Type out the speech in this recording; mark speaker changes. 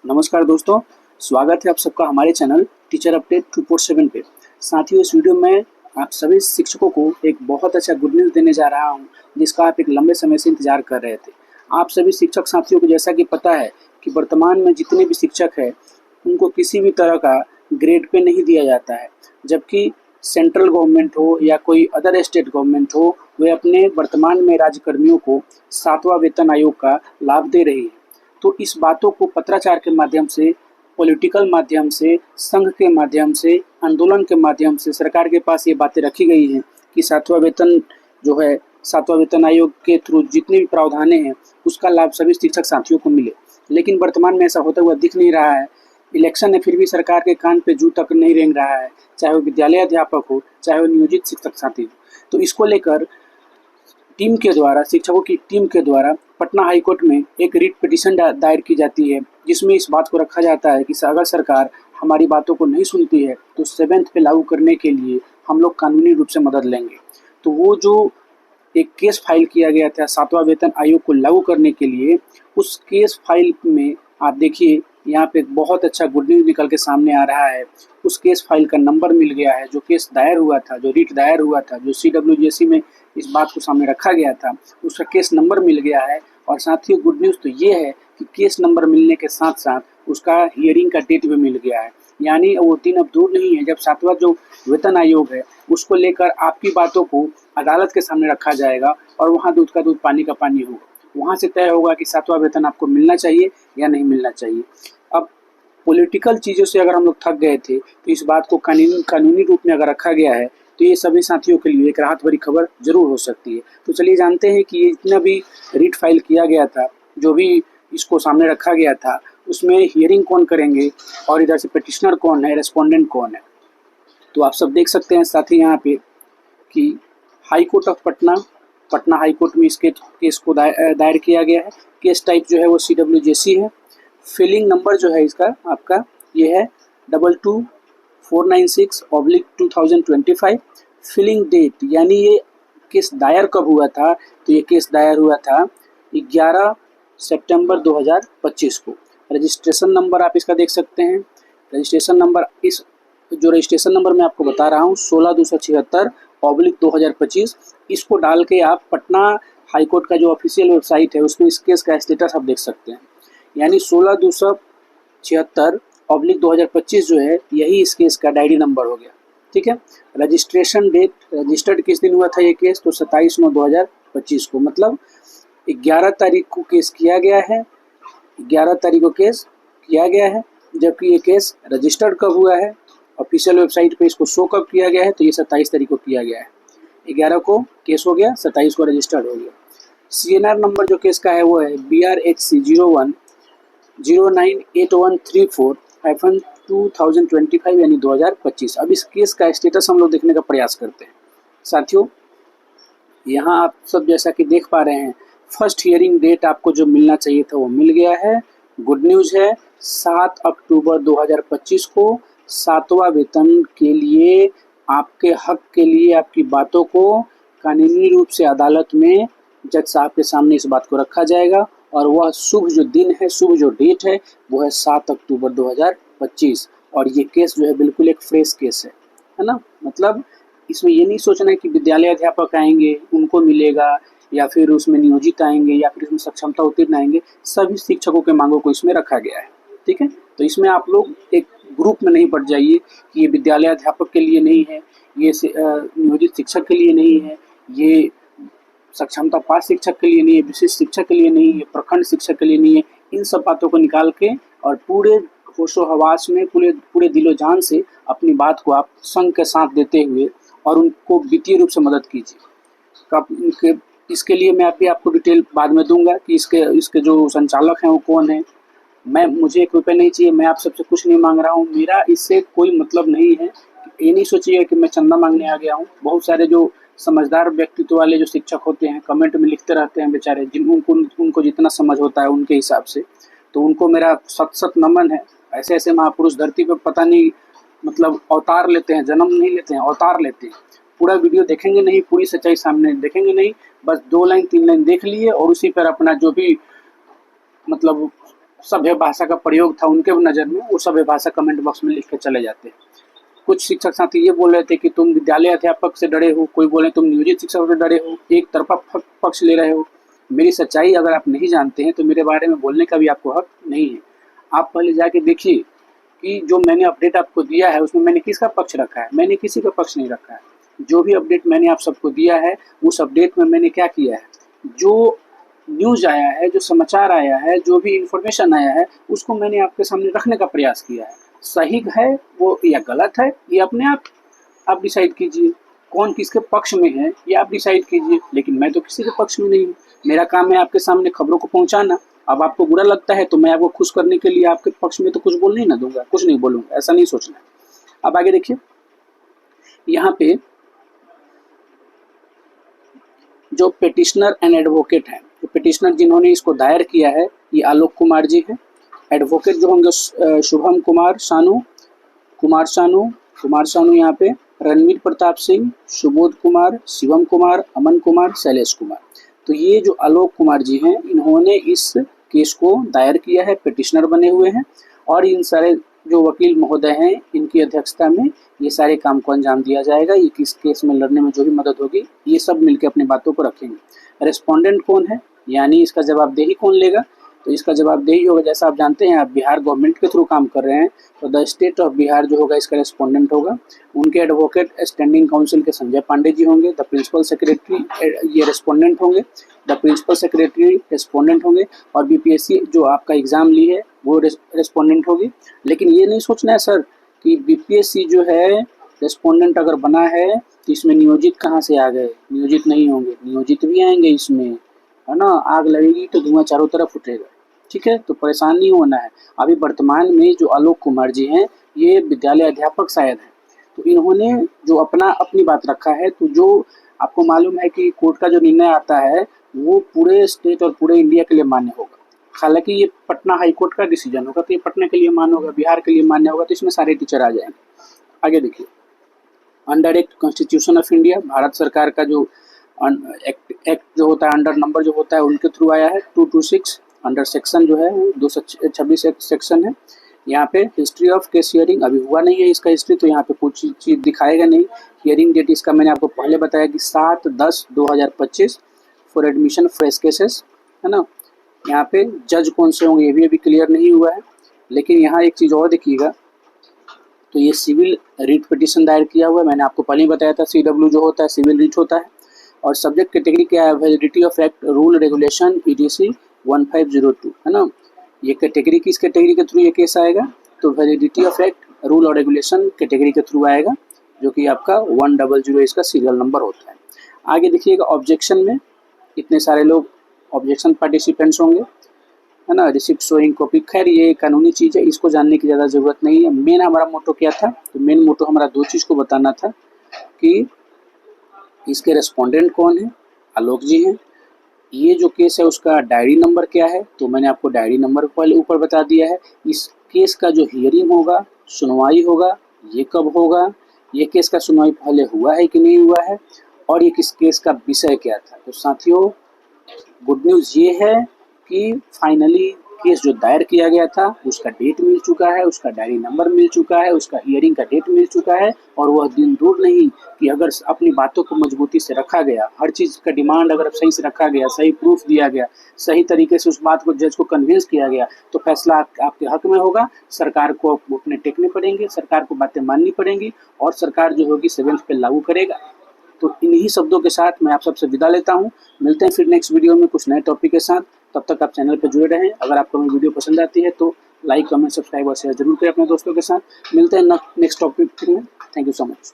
Speaker 1: नमस्कार दोस्तों, स्वागत है आप सबका हमारे चैनल टीचर अपडेट 247 पे। साथियों, इस वीडियो में आप सभी शिक्षकों को एक बहुत अच्छा गुड न्यूज़ देने जा रहा हूं, जिसका आप एक लंबे समय से इंतजार कर रहे थे। आप सभी शिक्षक साथियों को जैसा कि पता है कि वर्तमान में जितने भी शिक्षक हैं, उनको किसी भी तरह का ग्रेड पे नहीं दिया जाता है, जबकि सेंट्रल गवर्नमेंट हो या कोई अदर स्टेट गवर्नमेंट हो, वे अपने वर्तमान में राज्यकर्मियों को 7वां वेतन आयोग का लाभ दे रही है। तो इस बातों को पत्राचार के माध्यम से, पॉलिटिकल माध्यम से, संघ के माध्यम से, आंदोलन के माध्यम से सरकार के पास ये बातें रखी गई हैं कि 7वां वेतन जो है, 7वां वेतन आयोग के थ्रू जितने भी प्रावधानें हैं, उसका लाभ सभी शिक्षक साथियों को मिले। लेकिन वर्तमान में ऐसा होता हुआ दिख नहीं रहा है। इलेक्शन है, फिर भी सरकार के कान पे जू तक नहीं रेंग रहा है, चाहे वो विद्यालय अध्यापक हो, चाहे वो नियोजित शिक्षक साथी हो। तो इसको लेकर टीम के द्वारा, शिक्षकों की टीम के द्वारा पटना हाई कोर्ट में एक रिट पिटीशन दायर की जाती है, जिसमें इस बात को रखा जाता है कि अगर सरकार हमारी बातों को नहीं सुनती है तो 7th पे लागू करने के लिए हम लोग कानूनी रूप से मदद लेंगे। तो वो जो एक केस फाइल किया गया था 7वां वेतन आयोग को लागू करने के लिए, उस केस फाइल में आप देखिए यहाँ पे बहुत अच्छा गुड न्यूज़ निकल के सामने आ रहा है। उस केस फाइल का नंबर मिल गया है, जो केस दायर हुआ था, जो रिट दायर हुआ था, जो CWJC में इस बात को सामने रखा गया था, उसका केस नंबर मिल गया है। और साथियों, गुड न्यूज़ तो ये है कि केस नंबर मिलने के साथ साथ उसका हियरिंग का डेट भी मिल गया है। यानी वो दिन अब दूर नहीं है जब 7वां जो वेतन आयोग है, उसको लेकर आपकी बातों को अदालत के सामने रखा जाएगा और वहाँ दूध का दूध पानी का पानी होगा। वहाँ से तय होगा कि 7वां वेतन आपको मिलना चाहिए या नहीं मिलना चाहिए। अब पॉलिटिकल चीज़ों से अगर हम लोग थक गए थे, तो इस बात को कानूनी रूप में अगर रखा गया है, तो ये सभी साथियों के लिए एक राहत भरी खबर जरूर हो सकती है। तो चलिए जानते हैं कि ये जितना भी रिट फाइल किया गया था, जो भी इसको सामने रखा गया था, उसमें हियरिंग कौन करेंगे और इधर से पिटिशनर कौन है, रेस्पोंडेंट कौन है। तो आप सब देख सकते हैं साथी यहाँ पे कि high court of Patna high court में इसके केस को दायर किया गया है। केस टाइप जो है वो CWJC है। फिलिंग नंबर जो है इसका आपका ये है 22496/2025। फिलिंग डेट यानी ये केस दायर कब हुआ था, तो ये केस दायर हुआ था 11 सितंबर 2025 को। रजिस्ट्रेशन नंबर आप इसका देख सकते हैं। रजिस्ट्रेशन नंबर जो रजिस्ट्रेशन नंबर मैं आपको बता रहा हूँ 16276/2025, इसको डाल के आप पटना हाई कोर्ट का जो ऑफिशियल वेबसाइट है उसमें इस केस का स्टेटस आप देख सकते हैं। यानी 16276/2025 जो है, यही इस केस का डायरी नंबर हो गया। ठीक है। रजिस्ट्रेशन डेट, रजिस्टर्ड किस दिन हुआ था ये केस, तो 27/9/2025 को, मतलब 11 तारीख को केस किया गया है। 11 तारीख को केस किया गया है, जबकि ये केस रजिस्टर्ड कब हुआ है, ऑफिशियल वेबसाइट पे इसको शो कब किया गया है, तो ये 27 तारीख को किया गया है। 11 को केस हो गया, 27 को रजिस्टर्ड हो गया। CNR नंबर जो केस का है वो है BRHC 01098134-2025 यानी 2025। अब इस केस का स्टेटस हम लोग देखने का प्रयास करते हैं। साथियों, यहाँ आप सब जैसा कि देख पा रहे हैं, फर्स्ट हियरिंग डेट आपको जो मिलना चाहिए था वो मिल गया है। गुड न्यूज़ है, 7 अक्टूबर 2025 को 7वां वेतन के लिए, आपके हक के लिए, आपकी बातों को कानूनी रूप से अदालत में जज साहब के सामने इस बात को रखा जाएगा। और वह शुभ जो दिन है, शुभ जो डेट है, वो है 7 अक्टूबर 2025। और ये केस जो है बिल्कुल एक फ्रेश केस है ना। मतलब इसमें ये नहीं सोचना है कि विद्यालय अध्यापक आएंगे उनको मिलेगा, या फिर उसमें नियोजित आएंगे, या फिर उसमें सक्षमता उत्तीर्ण आएंगे। सभी शिक्षकों के मांगों को इसमें रखा गया है। ठीक है। तो इसमें आप लोग एक ग्रुप में नहीं पड़ जाइए कि ये विद्यालय अध्यापक के लिए नहीं है, ये नियोजित शिक्षक के लिए नहीं है, ये सक्षमता पास शिक्षक के लिए नहीं है, विशिष्ट शिक्षक के लिए नहीं है, प्रखंड शिक्षक के लिए नहीं है। इन सब बातों को निकाल के और पूरे होशो हवास में, पूरे दिलो जान से अपनी बात को आप संघ के साथ देते हुए और उनको वित्तीय रूप से मदद कीजिए। इसके लिए मैं आपको डिटेल बाद में दूंगा कि इसके जो संचालक हैं वो कौन है। मुझे 1 रुपये नहीं चाहिए, मैं आप सबसे कुछ नहीं मांग रहा हूँ, मेरा इससे कोई मतलब नहीं है। ये नहीं सोचिएगा कि मैं चंदा मांगने आ गया हूँ। बहुत सारे जो समझदार व्यक्तित्व वाले जो शिक्षक होते हैं कमेंट में लिखते रहते हैं बेचारे, उनको जितना समझ होता है उनके हिसाब से, तो उनको मेरा सत नमन है। ऐसे ऐसे महापुरुष धरती पर पता नहीं मतलब अवतार लेते हैं, जन्म नहीं लेते हैं, अवतार लेते हैं। पूरा वीडियो देखेंगे नहीं, पूरी सच्चाई सामने देखेंगे नहीं, बस 2 लाइन 3 लाइन देख लिए और उसी पर अपना जो भी मतलब सभ्य भाषा का प्रयोग था उनके नज़र में, वो सभ्य भाषा कमेंट बॉक्स में लिख के चले जाते हैं। कुछ शिक्षक साथी ये बोल रहे थे कि तुम विद्यालय अध्यापक से डरे हो, कोई बोले तुम नियोजित शिक्षक से डरे हो, एक तरफा पक्ष ले रहे हो। मेरी सच्चाई अगर आप नहीं जानते हैं तो मेरे बारे में बोलने का भी आपको हक नहीं है। आप पहले जाके देखिए कि जो मैंने अपडेट आपको दिया है उसमें मैंने किसका पक्ष रखा है। मैंने किसी का पक्ष नहीं रखा है। जो भी अपडेट मैंने आप सबको दिया है उस अपडेट में मैंने क्या किया है, जो न्यूज़ आया है, जो समाचार आया है, जो भी इंफॉर्मेशन आया है उसको मैंने आपके सामने रखने का प्रयास किया है। सही है वो या गलत है ये अपने आप डिसाइड कीजिए। कौन किसके पक्ष में है ये आप डिसाइड कीजिए, लेकिन मैं तो किसी के पक्ष में नहीं हूँ। मेरा काम है आपके सामने खबरों को पहुँचाना। अब आपको बुरा लगता है तो मैं आपको खुश करने के लिए आपके पक्ष में तो कुछ बोलने ही ना दूंगा, कुछ नहीं बोलूँगा, ऐसा नहीं सोचना है। अब आगे देखिए, यहाँ पे जो पिटिशनर एंड एडवोकेट है, तो पिटिशनर जिन्होंने इसको दायर किया है ये आलोक कुमार जी है। एडवोकेट जो होंगे शुभम कुमार सानू यहाँ पे रणवीर प्रताप सिंह, सुबोध कुमार, शिवम कुमार, अमन कुमार, शैलेश कुमार। तो ये जो आलोक कुमार जी हैं इन्होंने इस केस को दायर किया है, पिटिशनर बने हुए हैं और इन सारे जो वकील महोदय हैं इनकी अध्यक्षता में ये सारे काम को अंजाम दिया जाएगा। ये किस केस में लड़ने में जो भी मदद होगी ये सब मिलकर अपनी बातों को रखेंगे। रेस्पोंडेंट कौन है, यानी इसका जवाबदेही कौन लेगा, तो इसका जवाबदेही होगा, जैसा आप जानते हैं आप बिहार गवर्नमेंट के थ्रू काम कर रहे हैं तो द स्टेट ऑफ बिहार जो होगा इसका रेस्पोंडेंट होगा। उनके एडवोकेट स्टैंडिंग काउंसिल के संजय पांडे जी होंगे। द प्रिंसिपल सेक्रेटरी ये रेस्पोंडेंट होंगे, द प्रिंसिपल सेक्रेटरी रेस्पोंडेंट होंगे और बीपीएससी जो आपका एग्ज़ाम ली है वो रेस्पोंडेंट होगी। लेकिन ये नहीं सोचना है सर कि बीपीएससी जो है रेस्पोंडेंट अगर बना है तो इसमें नियोजित कहाँ से आ गए, नियोजित नहीं होंगे, नियोजित भी आएंगे इसमें, है ना। आग लगेगी तो धुआं चारों तरफ उठेगा, ठीक है, तो परेशान नहीं होना है। अभी वर्तमान में जो आलोक कुमार जी हैं ये विद्यालय अध्यापक शायद हैं, तो इन्होंने जो अपनी बात रखा है, तो जो आपको मालूम है कि कोर्ट का जो निर्णय आता है वो पूरे स्टेट और पूरे इंडिया के लिए मान्य होगा। हालांकि ये पटना हाई कोर्ट का डिसीजन होगा तो ये पटना के लिए मान्य होगा, बिहार के लिए मान्य होगा, तो इसमें सारे टीचर आ जाएंगे। आगे देखिए, under act constitution of India, Bharat सरकार का जो एक्ट जो होता है, अंडर नंबर जो होता है उनके थ्रू आया है 226। अंडर सेक्शन जो है वो 226 सेक्शन है। यहाँ पे हिस्ट्री ऑफ केस हियरिंग अभी हुआ नहीं है इसका हिस्ट्री, तो यहाँ पे कुछ चीज़ दिखाएगा नहीं। हियरिंग डेट इसका मैंने आपको पहले बताया कि 7/10/2025 फॉर एडमिशन फ्रेश केसेस, है ना। यहाँ पे जज कौन से होंगे ये भी अभी क्लियर नहीं हुआ है। लेकिन यहाँ एक चीज़ और देखिएगा, तो ये सिविल रिट पिटिशन दायर किया हुआ है, मैंने आपको पहले ही बताया था CW जो होता है सिविल रिट होता है। और सब्जेक्ट कैटेगरी क्या है, validity of act rule regulation EDC 1502, है ना। ये कैटेगरी किस कैटेगरी के थ्रू ये केस आएगा, तो वैलिडिटी ऑफ एक्ट रूल और रेगुलेशन कैटेगरी के थ्रू आएगा, जो कि आपका 100 इसका सीरियल नंबर होता है। आगे देखिएगा, ऑब्जेक्शन में इतने सारे लोग ऑब्जेक्शन पार्टिसिपेंट्स होंगे, है ना। रिसिप्ट शोइंग कॉपी, खैर ये कानूनी चीज़ है, इसको जानने की ज़्यादा ज़रूरत नहीं है। मेन हमारा मोटो क्या था, तो मेन मोटो हमारा दो चीज़ को बताना था कि इसके रेस्पोंडेंट कौन है, आलोक जी हैं। ये जो केस है उसका डायरी नंबर क्या है, तो मैंने आपको डायरी नंबर पहले ऊपर बता दिया है। इस केस का जो हियरिंग होगा, सुनवाई होगा, ये कब होगा, ये केस का सुनवाई पहले हुआ है कि नहीं हुआ है, और ये किस केस का विषय क्या था। तो साथियों, गुड न्यूज़ ये है कि फाइनली केस जो दायर किया गया था उसका डेट मिल चुका है, उसका डायरी नंबर मिल चुका है, उसका हियरिंग का डेट मिल चुका है, और वह दिन दूर नहीं कि अगर अपनी बातों को मजबूती से रखा गया, हर चीज़ का डिमांड अगर सही से रखा गया, सही प्रूफ दिया गया, सही तरीके से उस बात को जज को कन्विंस किया गया, तो फैसला आपके हक में होगा। सरकार को घुटने टेकने पड़ेंगे, सरकार को बातें माननी पड़ेंगी, और सरकार जो होगी 7th पे लागू करेगा। तो इन्हीं शब्दों के साथ मैं आप सबसे विदा लेता हूं। मिलते हैं फिर नेक्स्ट वीडियो में कुछ नए टॉपिक के साथ। तब तक आप चैनल पर जुड़े रहें। अगर आपको मेरी वीडियो पसंद आती है तो लाइक, कमेंट, सब्सक्राइब और शेयर जरूर करें अपने दोस्तों के साथ। मिलते हैं नेक्स्ट टॉपिक में। Thank you so much.